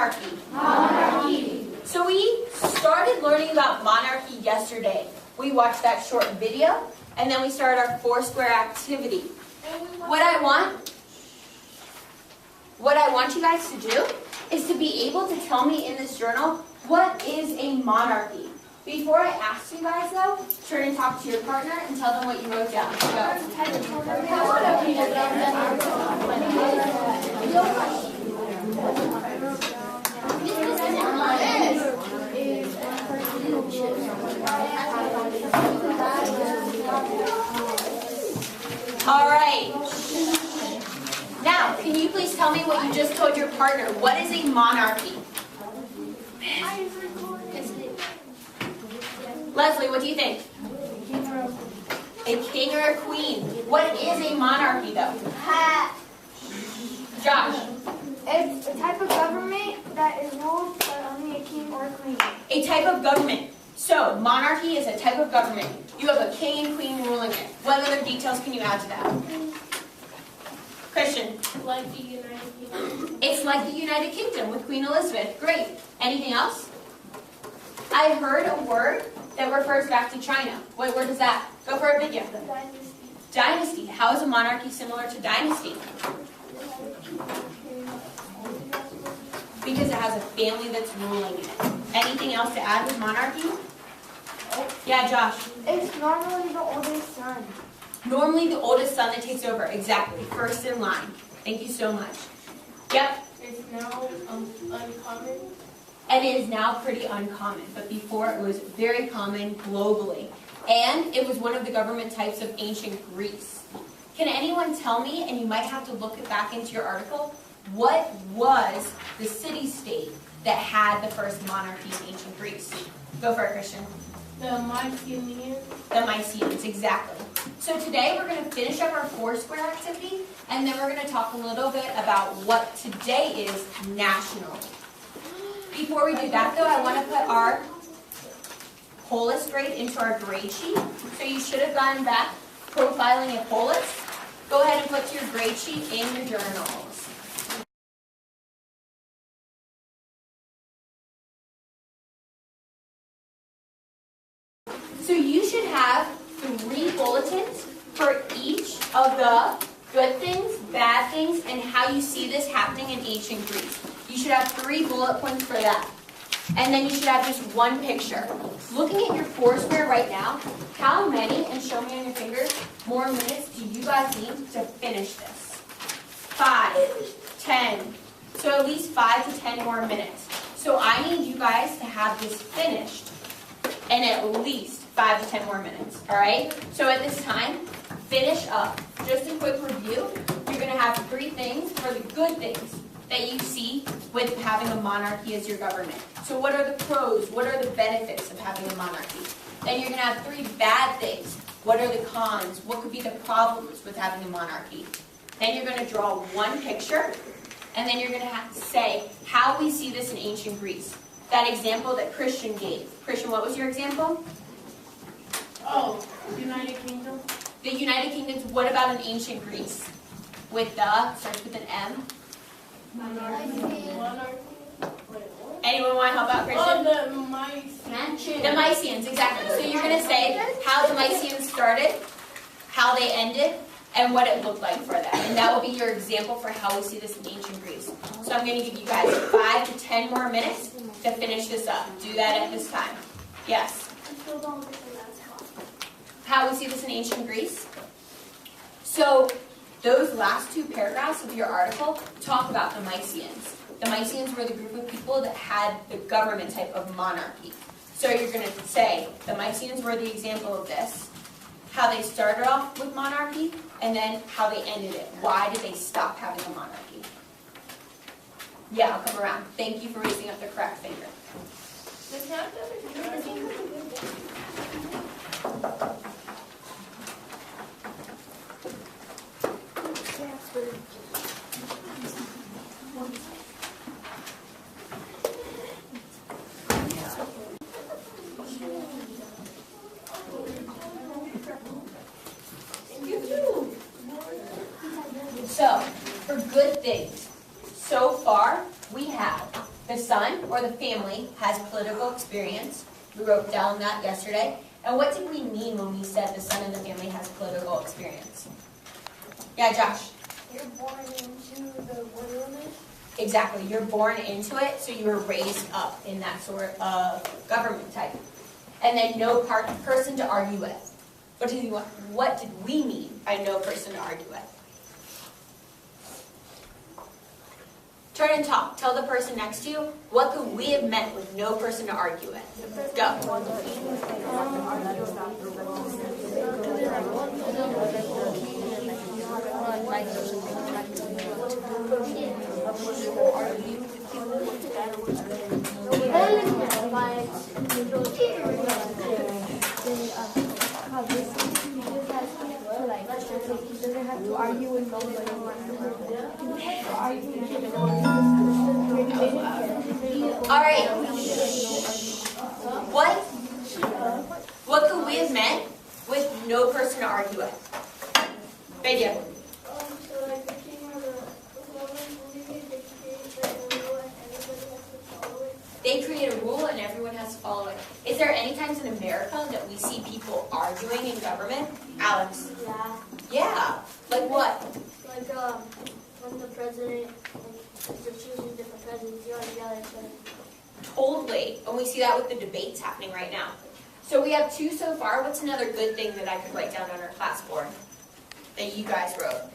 monarchy? Monarchy. So we started learning about monarchy yesterday. We watched that short video, and then we started our Foursquare activity. What I want you guys to do is to be able to tell me in this journal, what is a monarchy? Before I ask you guys though, turn and talk to your partner and tell them what you wrote down. All right. Now, can you please tell me what you just told your partner? What is a monarchy? Leslie, what do you think? A king or a queen. What is a monarchy, though? Josh. It's a type of government that is ruled by only a king or a queen. A type of government. So, monarchy is a type of government. You have a king and queen ruling it. What other details can you add to that? Christian. Like the United Kingdom. It's like the United Kingdom with Queen Elizabeth. Great. Anything else? I heard a word that refers back to China. What word is that? Go for a video. Dynasty. Dynasty. How is a monarchy similar to dynasty? Because it has a family that's ruling it. Anything else to add with monarchy? Yeah, Josh. It's normally the oldest son. Normally the oldest son that takes over. Exactly. First in line. Thank you so much. Yep. It's now uncommon. And it is now pretty uncommon, but before it was very common globally. And it was one of the government types of ancient Greece. Can anyone tell me, and you might have to look it back into your article, what was the city-state that had the first monarchy in ancient Greece? Go for it, Christian. The Mycenaeans. The Mycenaeans, exactly. So today we're going to finish up our Foursquare activity, and then we're going to talk a little bit about what today is national. Before we do that, though, I want to put our polis grade into our grade sheet. So you should have gone back profiling a polis. Go ahead and put your grade sheet in your journals. So you should have 3 bulletins for each of the good things, bad things, and how you see this happening in ancient Greece. You should have 3 bullet points for that. And then you should have just 1 picture. Looking at your Foursquare right now, how many, and show me on your fingers, more minutes do you guys need to finish this? 5, 10. So at least 5 to 10 more minutes. So I need you guys to have this finished in at least 5 to 10 more minutes. All right? So at this time, finish up. Just a quick review. You're going to have 3 things for the good things that you see with having a monarchy as your government. So what are the pros? What are the benefits of having a monarchy? Then you're going to have 3 bad things. What are the cons? What could be the problems with having a monarchy? Then you're going to draw 1 picture, and then you're going to have to say how we see this in ancient Greece. That example that Christian gave. Christian, what was your example? Oh, United Kingdom. The United Kingdoms, what about in ancient Greece? With the, starts with an M. Monarchy. Anyone want to help out, Christian? Oh, the Mycenaeans. The Mycenaeans, exactly. So you're going to say how the Mycenaeans started, how they ended, and what it looked like for them. And that will be your example for how we see this in ancient Greece. So I'm going to give you guys 5 to 10 more minutes to finish this up. Do that at this time. Yes? How we see this in ancient Greece? So those last 2 paragraphs of your article talk about the Mycenaeans. The Mycenaeans were the group of people that had the government type of monarchy. So you're going to say the Mycenaeans were the example of this, how they started off with monarchy, and then how they ended it. Why did they stop having a monarchy? Yeah, I'll come around. Thank you for raising up the correct finger. So, for good things, so far we have the the son or the family has political experience. We wrote down that yesterday. And what did we mean when we said the son in the family has political experience? Yeah, Josh? You're born into the wilderness. Exactly. You're born into it, so you were raised up in that sort of government type. And then no person to argue with. What did we mean by no person to argue with? Turn and talk. Tell the person next to you, what could we have meant with no person to argue with? Go. He doesn't have to argue with nobody. All right. What could we have meant with no person to argue with? Video. So like the king or whoever believes they create a rule and everybody has to follow it. They create a rule and everyone has to follow it. Is there any times in America that we see people arguing in government? Alex? Yeah. Yeah. Like what? Like when the president, like they're choosing different presidents, you already yell at each other. Totally. And we see that with the debates happening right now. So we have 2 so far. What's another good thing that I could write down on our class board that you guys wrote?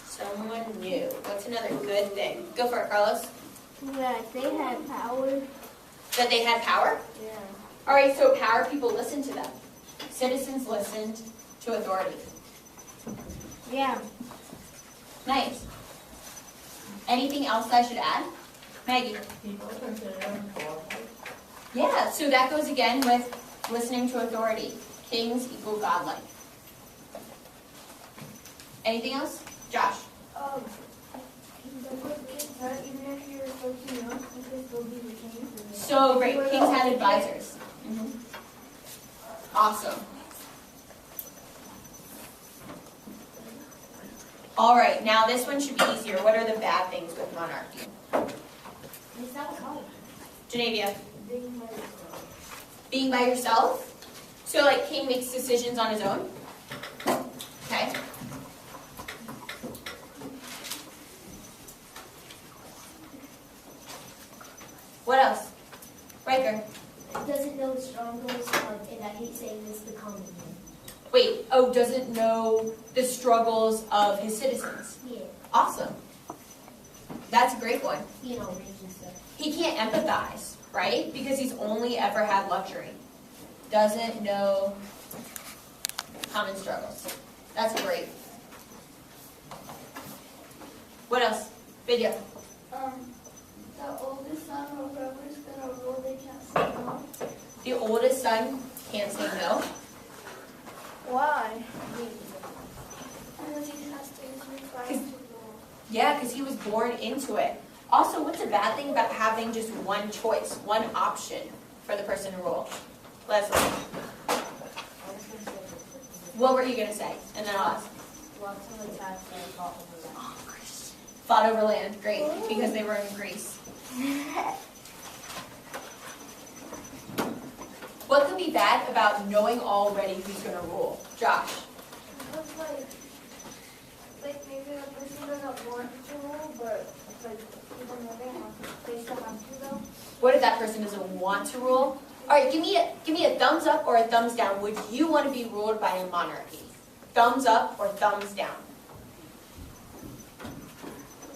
Someone new. What's another good thing? Go for it, Carlos. Yeah, they had power. That they had power? Yeah. All right, so power people listened to them. Citizens listened to authority. Yeah. Nice. Anything else I should add? Maggie? People consider them qualified. Yeah, so that goes again with listening to authority. Kings equal godlike. Anything else? Josh? Even if you're so young, you can still be the king. So great. Kings had advisors. Awesome. All right, now this one should be easier. What are the bad things with monarchy? It's not hard. Genevia? Being by yourself? So like king makes decisions on his own? Okay. What else? Riker? Doesn't know the struggles of, and I hate saying this, the common man. Wait, doesn't know the struggles of his citizens. Yeah. Awesome. That's a great one. You know, rich and stuff. He can't empathize, right? Because he's only ever had luxury. Doesn't know common struggles. That's great. What else? Video. The oldest son or whoever's gonna rule, they can't say no. The oldest son can't say no. Why? Because he has to be required to rule. Yeah, because he was born into it. Also, what's a bad thing about having just one choice, one option for the person to rule? Leslie, what were you going to say? And then I'll ask. Lots of attacks and fought over that. Oh, fought over land, great, because they were in Greece. What could be bad about knowing already who's going to rule? Josh. Because like maybe a person doesn't want to rule, but like even though they still have to though. What if that person doesn't want to rule? All right, give me a thumbs up or a thumbs down. Would you want to be ruled by a monarchy? Thumbs up or thumbs down?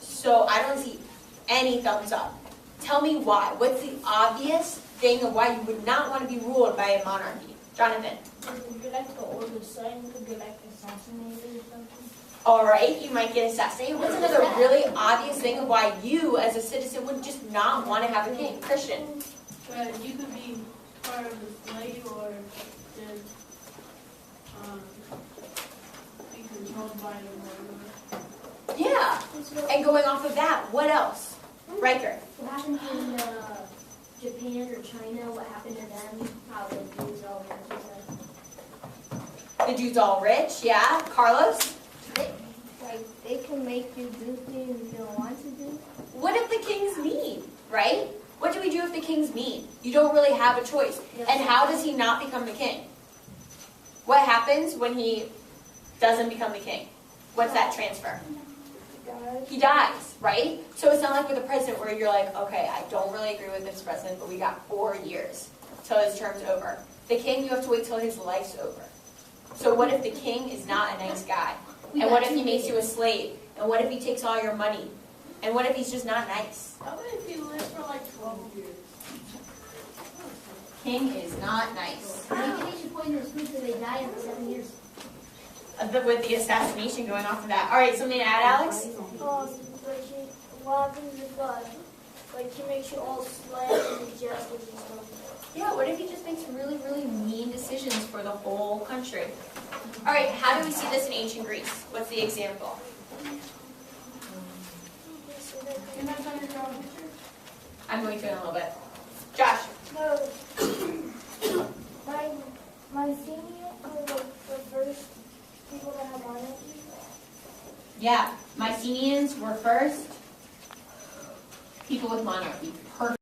So I don't see any thumbs up. Tell me why. What's the obvious thing of why you would not want to be ruled by a monarchy? Jonathan. If you're like the oldest son, you could get like assassinated or something. All right, you might get assassinated. What's another really obvious thing of why you, as a citizen, would just not want to have a king? Christian. But you could be part of the slave or just be controlled by the ruler. Yeah. And going off of that, what else? Riker. What happened in Japan or China? What happened to them? How the dudes all rich and stuff. The dude's all rich, yeah. Carlos? They can make you do things you don't want to what if the king's mean, right? What do we do if the king's mean? You don't really have a choice. And how does he not become the king? What happens when he doesn't become the king? What's that transfer? He dies, right? So it's not like with a president where you're like, okay, I don't really agree with this president, but we got 4 years till his term's over. The king, you have to wait till his life's over. So what if the king is not a nice guy? And what if he makes you a slave? And what if he takes all your money? And what if he's just not nice? How about if you live for like 12 years? King is not nice. Maybe they should poison their food so they die after 7 years. With the assassination going off of that. All right, something to add, Alex? What happens if, like, he makes you all slaves and justice and stuff? Yeah, what if he just makes really, really mean decisions for the whole country? All right, how do we see this in ancient Greece? What's the example? You're not going to draw a picture? I'm going to in a little bit. Josh. No. My senior are the first people that have monarchy. Yeah, Mycenaeans were first people with monarchy. Perfect.